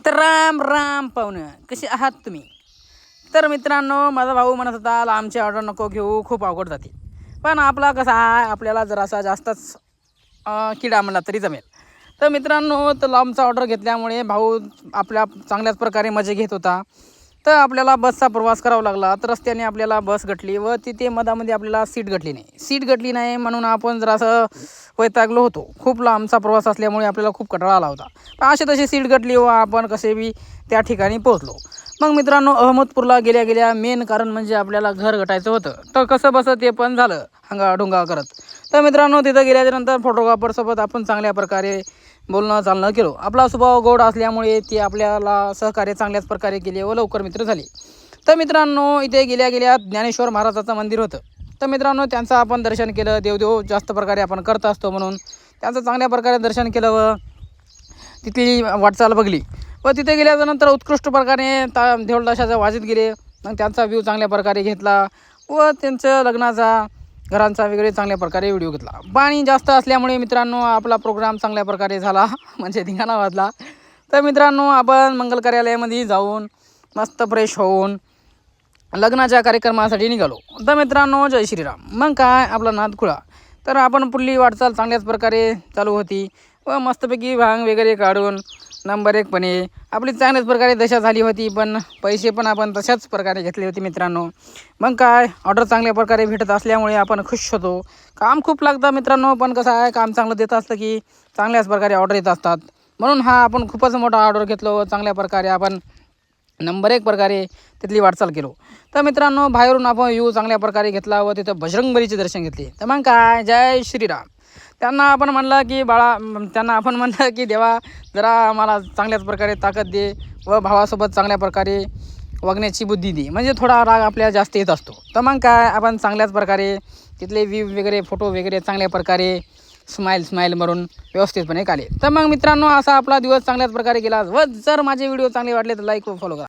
तर राम राम पाहुणं, कसे आहात तुम्ही? तर मित्रांनो, माझा भाऊ म्हणत होता लांबची ऑर्डर नको घेऊ, खूप अवघड जाते. पण आपला कसा आहे, आपल्याला जरासा जास्तच किडा म्हणला तरी जमेल. तर मित्रांनो, तर लांबचा ऑर्डर घेतल्यामुळे भाऊ आपल्या चांगल्याच प्रकारे मजे घेत होता. तर आपल्याला बसचा प्रवास करावा लागला. तर रस्त्याने आपल्याला बस गटली व तिथे मधामध्ये आपल्याला सीट गटली नाही म्हणून आपण जरासं वैतागलो होतो. खूप लांबचा प्रवास असल्यामुळे आपल्याला खूप कंटाळा आला होता. पण अशी तशी सीट गटली व आपण कसे बी त्या ठिकाणी पोहोचलो. मग मित्रांनो, अहमदपूरला गेल्या गेल्या मेन कारण म्हणजे आपल्याला घर गटायचं होतं. तर कसं बसं ते पण झालं हंगाढुंगा करत. तर मित्रांनो, तिथं गेल्याच्यानंतर फोटोग्राफरसोबत आपण चांगल्या प्रकारे बोलणं चालणं केलो. आपला स्वभाव गोड असल्यामुळे ते आपल्याला सहकार्य चांगल्याच प्रकारे केले व लवकर मित्र झाले. तर मित्रांनो, इथे गेल्या गेल्या ज्ञानेश्वर महाराजाचं मंदिर होतं. तर मित्रांनो, त्यांचं आपण दर्शन केलं. देवदेव जास्त प्रकारे आपण करत असतो म्हणून त्यांचं चांगल्या प्रकारे दर्शन केलं व तिथली वाटचाल बघली व तिथे गेल्यानंतर उत्कृष्ट प्रकारे ढोलताशाच्या वाजत गेले. मग त्यांचा व्ह्यू चांगल्या प्रकारे घेतला व त्यांचं लग्नाचा घरांचा वगैरे चांगल्या प्रकारे व्हिडिओ घेतला. पाणी जास्त असल्यामुळे मित्रांनो आपला प्रोग्राम चांगल्या प्रकारे झाला म्हणजे धिंगाणा वाजला. तर मित्रांनो, आपण मंगल कार्यालयामध्ये जाऊन मस्त फ्रेश होऊन लग्नाच्या कार्यक्रमासाठी निघालो. तर मित्रांनो, जय श्रीराम. मग काय आपला नाद खुळा. तर आपण पुढली वाटचाल चांगल्याच प्रकारे चालू होती व मस्तपैकी भांग वगैरे काढून नंबर एकपणे आपली चांगल्याच प्रकारे दशा झाली होती. पण पैसे पण आपण तशाच प्रकारे घेतले होते मित्रांनो. मग काय, ऑर्डर चांगल्या प्रकारे भेटत असल्यामुळे आपण खुश होतो. काम खूप लागतं मित्रांनो, पण कसं आहे, काम चांगलं देत असतं की चांगल्याच प्रकारे ऑर्डर येत असतात. म्हणून हा आपण खूपच मोठा ऑर्डर घेतलो व चांगल्या प्रकारे आपण नंबर एक प्रकारे तिथली वाटचाल केलो. तर मित्रांनो, बाहेरून आपण व्ह्यू चांगल्या प्रकारे घेतला व तिथं बजरंगबलीचे दर्शन घेतले. तर मग काय, जय श्रीराम. त्यांना आपण म्हणलं की देवा, जरा आम्हाला चांगल्याच प्रकारे ताकद दे व भावासोबत चांगल्या प्रकारे वागण्याची बुद्धी दे. म्हणजे थोडा राग आपल्याला जास्त येत असतो. तर मग काय, आपण चांगल्याच प्रकारे तिथले व्ह्यू वगैरे फोटो वगैरे चांगल्या प्रकारे स्माईल मारून व्यवस्थितपणे काढले. तर मग मित्रांनो, असा आपला दिवस चांगल्याच प्रकारे गेला. व जर माझे व्हिडिओ चांगले वाटले तर लाईक व फॉलो करा.